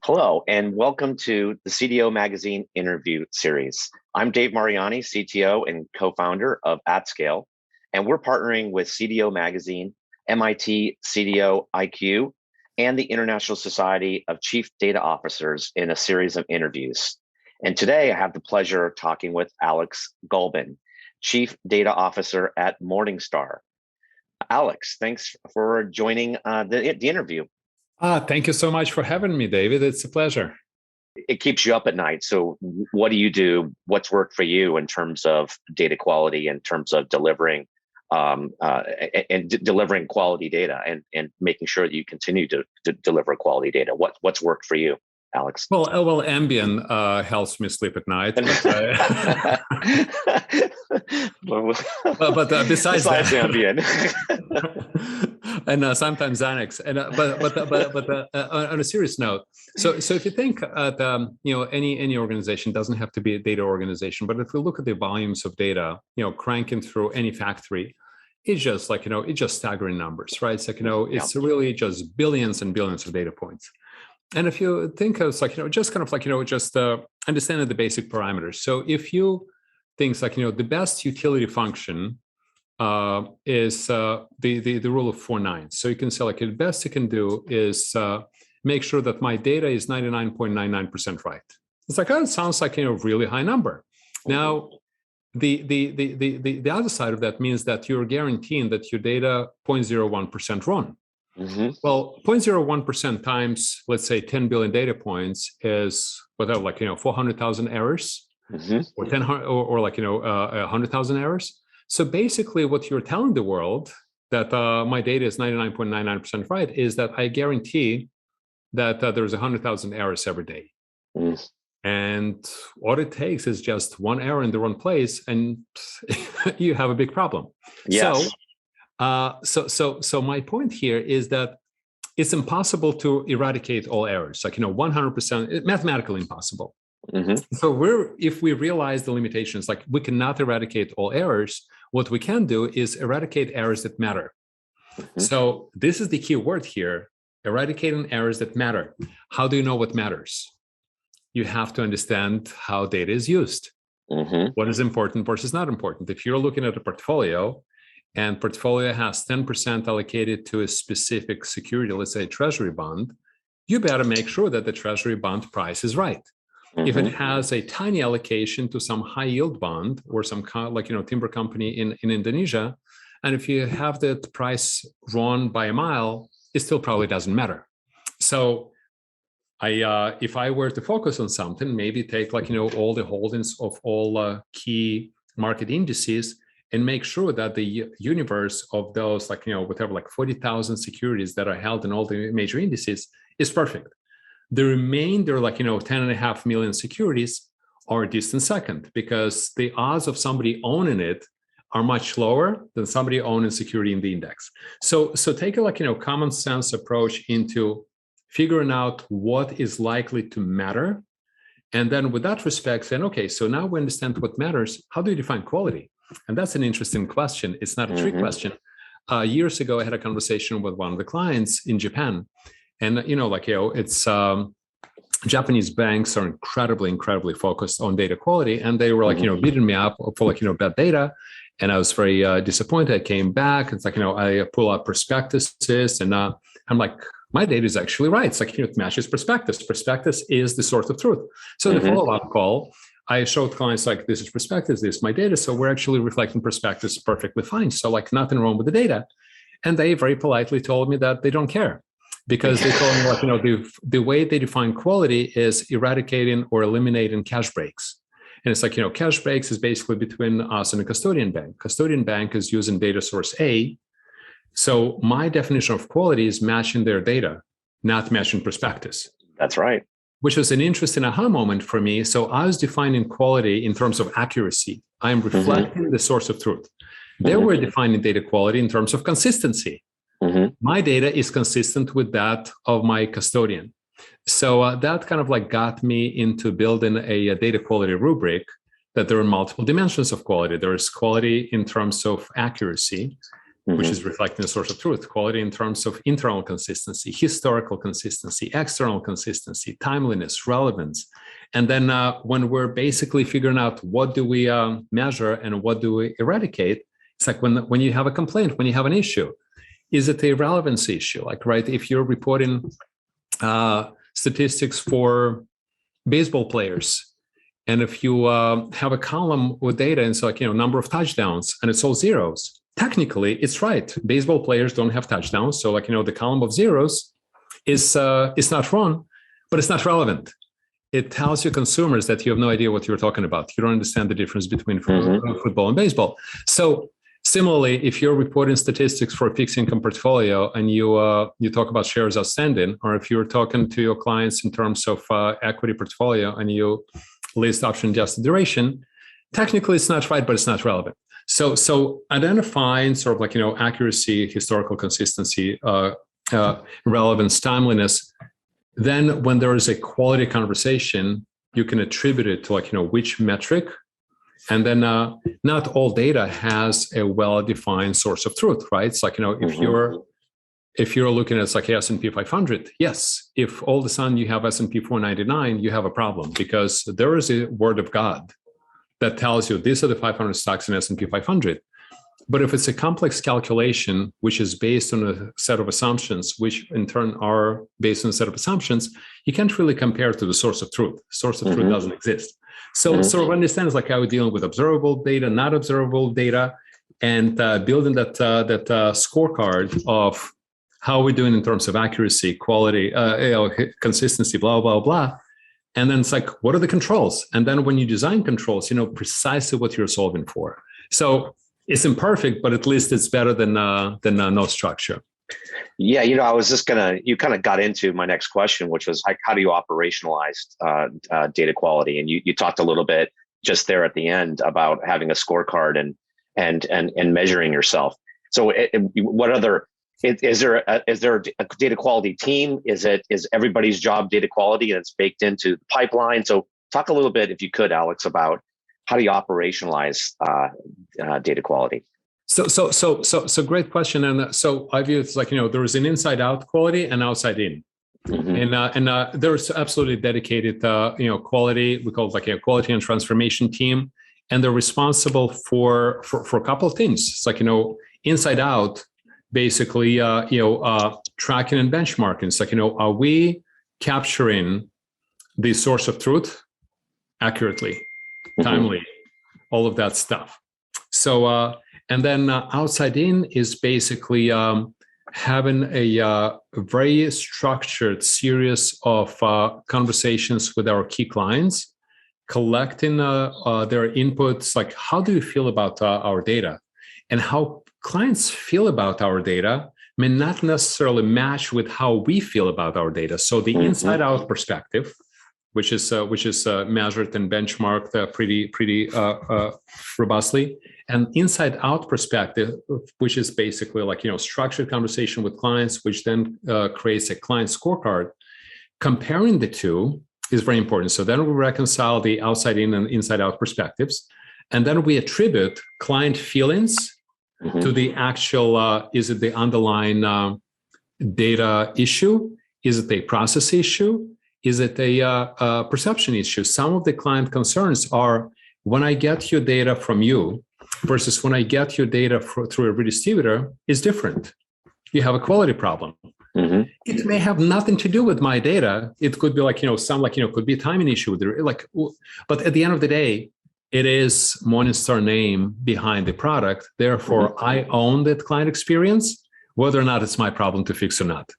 Hello, and welcome to the CDO Magazine interview series. I'm Dave Mariani, CTO and co-founder of AtScale, and we're partnering with CDO Magazine, MIT CDO IQ, and the International Society of Chief Data Officers in a series of interviews. And today I have the pleasure of talking with Alex Golbin, Chief Data Officer at Morningstar. Alex, thanks for joining the interview. Thank you so much for having me, David. It's a pleasure. It keeps you up at night. So what do you do? What's worked for you in terms of data quality, in terms of delivering delivering quality data and making sure that you continue to deliver quality data? What's worked for you, Alex? Well, Ambien helps me sleep at night. But besides Ambien, and sometimes Xanax. And but on a serious note, so if you think at any organization doesn't have to be a data organization, but if you look at the volumes of data, cranking through any factory, it's just it's just staggering numbers, right? It's it's really just billions and billions of data points. And if you think of just understanding the basic parameters. So if you think the best utility function is the rule of 4 nines. So you can say the best you can do is make sure that my data is 99.99% right. It's it sounds like a really high number. Now, the other side of that means that you're guaranteeing that your data 0.01% wrong. Mm-hmm. Well, 0.01% times, let's say, 10 billion data points is whatever, 400,000 errors, mm-hmm. or 100,000 errors. So basically, what you're telling the world that my data is 99.99% right is that I guarantee that there's 100,000 errors every day. Mm. And all it takes is just one error in the wrong place, and you have a big problem. Yes. So my point here is that it's impossible to eradicate all errors, 100%, mathematically impossible. Mm-hmm. So if we realize the limitations, we cannot eradicate all errors, what we can do is eradicate errors that matter. Mm-hmm. So this is the key word here, eradicating errors that matter. How do you know what matters? You have to understand how data is used. Mm-hmm. What is important versus not important. If you're looking at a portfolio, and portfolio has 10% allocated to a specific security, let's say treasury bond, you better make sure that the treasury bond price is right. Mm-hmm. If it has a tiny allocation to some high yield bond or some timber company in Indonesia, and if you have the price wrong by a mile, it still probably doesn't matter. So if I were to focus on something, maybe take all the holdings of all key market indices, and make sure that the universe of those, 40,000 securities that are held in all the major indices is perfect. The remainder, 10.5 million securities are a distant second, because the odds of somebody owning it are much lower than somebody owning security in the index. So take a common sense approach into figuring out what is likely to matter. And then with that respect, saying, okay, so now we understand what matters. How do you define quality? And that's an interesting question. It's not a trick question. Years ago, I had a conversation with one of the clients in Japan. And, it's Japanese banks are incredibly focused on data quality. And they were beating me up for bad data. And I was very disappointed. I came back. It's I pull out prospectuses and I'm like, my data is actually right. It's it matches prospectus. Prospectus is the source of truth. So the follow-up call, I showed clients this is prospectus, this is my data. So we're actually reflecting prospectus perfectly fine. So nothing wrong with the data. And they very politely told me that they don't care, because they told me the way they define quality is eradicating or eliminating cash breaks. And it's cash breaks is basically between us and a custodian bank. Custodian bank is using data source A. So my definition of quality is matching their data, not matching prospectus. That's right. Which was an interesting aha moment for me. So I was defining quality in terms of accuracy. I am reflecting the source of truth. They were defining data quality in terms of consistency. My data is consistent with that of my custodian. So that kind of got me into building a data quality rubric, that there are multiple dimensions of quality. There is quality in terms of accuracy. which is reflecting the source of truth. Quality in terms of internal consistency, historical consistency, external consistency, timeliness, relevance. And then when we're basically figuring out what do we measure and what do we eradicate, it's like when you have a complaint, when you have an issue, is it a relevance issue? Like, right, if you're reporting statistics for baseball players, and if you have a column with data and it's like, number of touchdowns and it's all zeros, technically it's right. Baseball players don't have touchdowns. So like, the column of zeros is not wrong, but it's not relevant. It tells your consumers that you have no idea what you're talking about. You don't understand the difference between football and baseball. So similarly, if you're reporting statistics for a fixed income portfolio and you talk about shares outstanding, or if you're talking to your clients in terms of equity portfolio and you list option adjusted duration, technically it's not right, but it's not relevant. So identifying sort of like, accuracy, historical consistency, relevance, timeliness. Then when there is a quality conversation, you can attribute it to like, which metric. And then not all data has a well-defined source of truth, right? It's like, if you're looking at like S&P 500, yes, if all of a sudden you have S&P 499, you have a problem because there is a word of God that tells you these are the 500 stocks in S&P 500. But if it's a complex calculation, which is based on a set of assumptions, which in turn are based on a set of assumptions, you can't really compare to the source of truth. Source of truth doesn't exist. So sort of understand like how we're dealing with observable data, not observable data, and building that scorecard of how we're doing in terms of accuracy, quality, consistency, blah, blah, blah. And then it's like, what are the controls? And then when you design controls, precisely what you're solving for. So it's imperfect, but at least it's better than no structure. Yeah, I was just you kind of got into my next question, which was how do you operationalize data quality? And you talked a little bit just there at the end about having a scorecard and measuring yourself. So what other, is there a data quality team? Is everybody's job data quality and it's baked into the pipeline? So talk a little bit, if you could, Alex, about how do you operationalize data quality? So great question. And so I view it's like, there is an inside out quality and outside in. And there's absolutely dedicated, quality. We call it like a quality and transformation team. And they're responsible for a couple of things. It's like, inside out, basically, tracking and benchmarking. It's like, are we capturing the source of truth accurately, timely, all of that stuff. So, and then outside in is basically having a very structured series of conversations with our key clients, collecting their inputs, like how do you feel about our data? And how clients feel about our data may not necessarily match with how we feel about our data. So the inside out perspective, which is measured and benchmarked pretty robustly, and inside out perspective, which is basically like structured conversation with clients, which then creates a client scorecard. Comparing the two is very important. So then we reconcile the outside in and inside out perspectives, and then we attribute client feelings to the actual. Is it the underlying data issue? Is it a process issue? Is it a perception issue? Some of the client concerns are when I get your data from you versus when I get your data through a redistributor is different. You have a quality problem. It may have nothing to do with my data. It could be like, could be a timing issue with it. But at the end of the day, it is Morningstar name behind the product. Therefore, I own that client experience, whether or not it's my problem to fix or not.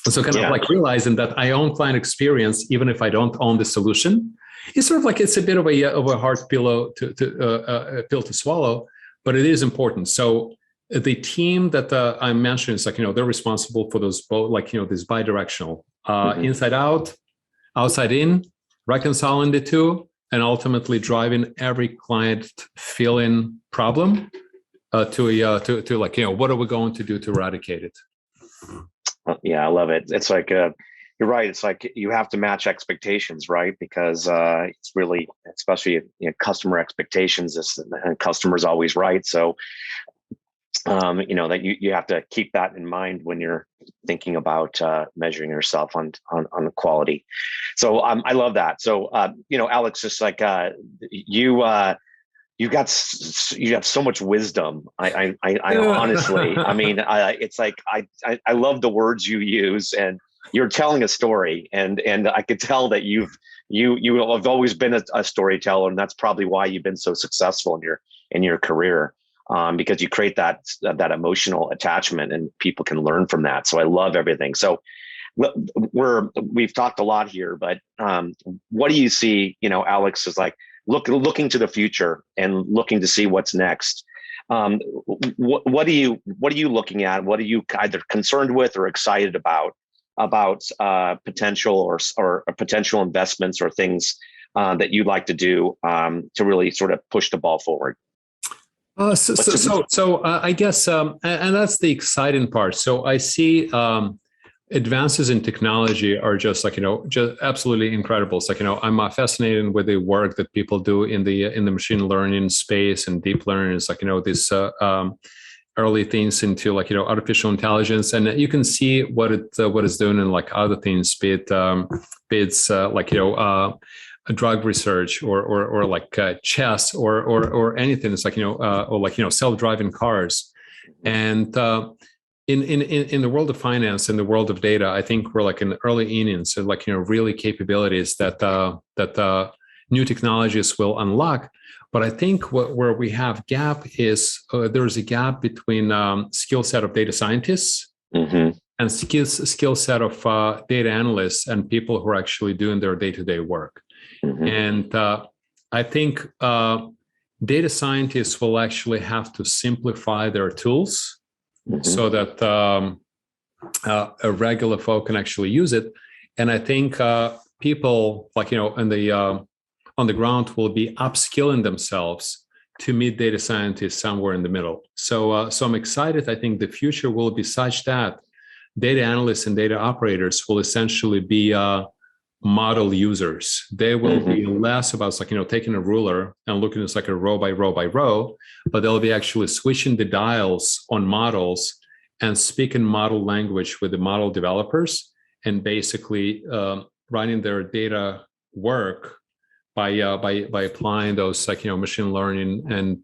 So kind of like realizing that I own client experience, even if I don't own the solution, it's sort of like it's a bit of a hard pill to swallow, but it is important. So the team that I'm mentioning is like, they're responsible for those both, this bi-directional, inside out, outside in, reconciling the two, and ultimately driving every client feeling problem to what are we going to do to eradicate it? Yeah, I love it. It's like, you're right. It's like you have to match expectations, right? Because it's really, especially customer expectations, and customer's always right. So that you have to keep that in mind when you're thinking about measuring yourself on the quality. So I love that. So Alex, just like you have so much wisdom. I honestly, I mean, it's like I love the words you use, and you're telling a story, and I could tell that you have always been a storyteller, and that's probably why you've been so successful in your career, because you create that emotional attachment, and people can learn from that. So I love everything. So we've talked a lot here, but what do you see? Alex is like looking to the future and looking to see what's next. What are you looking at? What are you either concerned with or excited about potential or potential investments or things that you'd like to do to really sort of push the ball forward? I guess, and that's the exciting part. So I see advances in technology are just just absolutely incredible. It's I'm fascinated with the work that people do in the machine learning space and deep learning. It's this early things into artificial intelligence, and you can see what it's doing in other things, be it's drug research or chess or anything. It's or self-driving cars, and in the world of finance, in the world of data, I think we're in the early innings of really capabilities that new technologies will unlock. But I think where we have gap is there's a gap between skill set of data scientists and skill set of data analysts and people who are actually doing their day-to-day work. And I think data scientists will actually have to simplify their tools so that a regular folk can actually use it. And I think people on the ground will be upskilling themselves to meet data scientists somewhere in the middle. So I'm excited. I think the future will be such that data analysts and data operators will essentially be model users. They will be less about taking a ruler and looking at a row by row by row, but they'll be actually switching the dials on models and speaking model language with the model developers, and basically running their data work by applying those machine learning and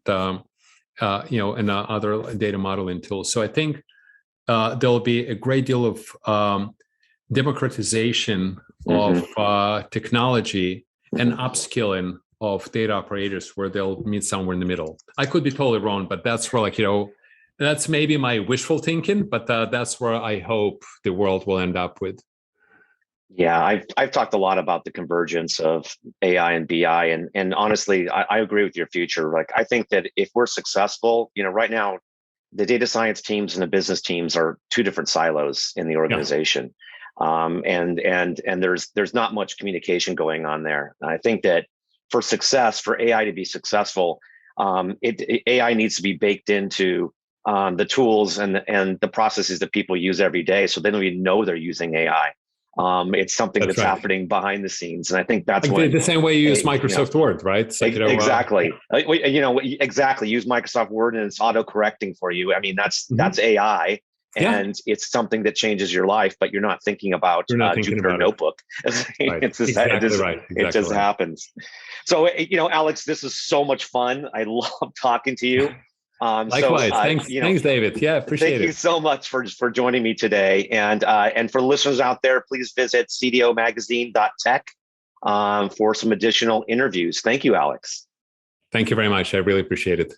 and other data modeling tools. So I think there'll be a great deal of democratization of technology and upskilling of data operators, where they'll meet somewhere in the middle. I could be totally wrong, but that's where that's maybe my wishful thinking, but that's where I hope the world will end up with. Yeah, I've talked a lot about the convergence of AI and BI, and honestly, I agree with your future. I think that if we're successful, right now, the data science teams and the business teams are two different silos in the organization. And there's not much communication going on there. And I think that for AI to be successful, AI needs to be baked into the tools and the processes that people use every day, so they don't even know they're using AI. It's something that's happening behind the scenes, and I think that's the same way you use Microsoft Word, right? Exactly. Exactly. Use Microsoft Word, and it's auto-correcting for you. I mean, that's AI. And it's something that changes your life, but you're not thinking about Jupyter Notebook. It just happens. So, Alex, this is so much fun. I love talking to you. Likewise. Thanks, David. Yeah, appreciate it. Thank you so much for joining me today. And for listeners out there, please visit cdomagazine.tech for some additional interviews. Thank you, Alex. Thank you very much. I really appreciate it.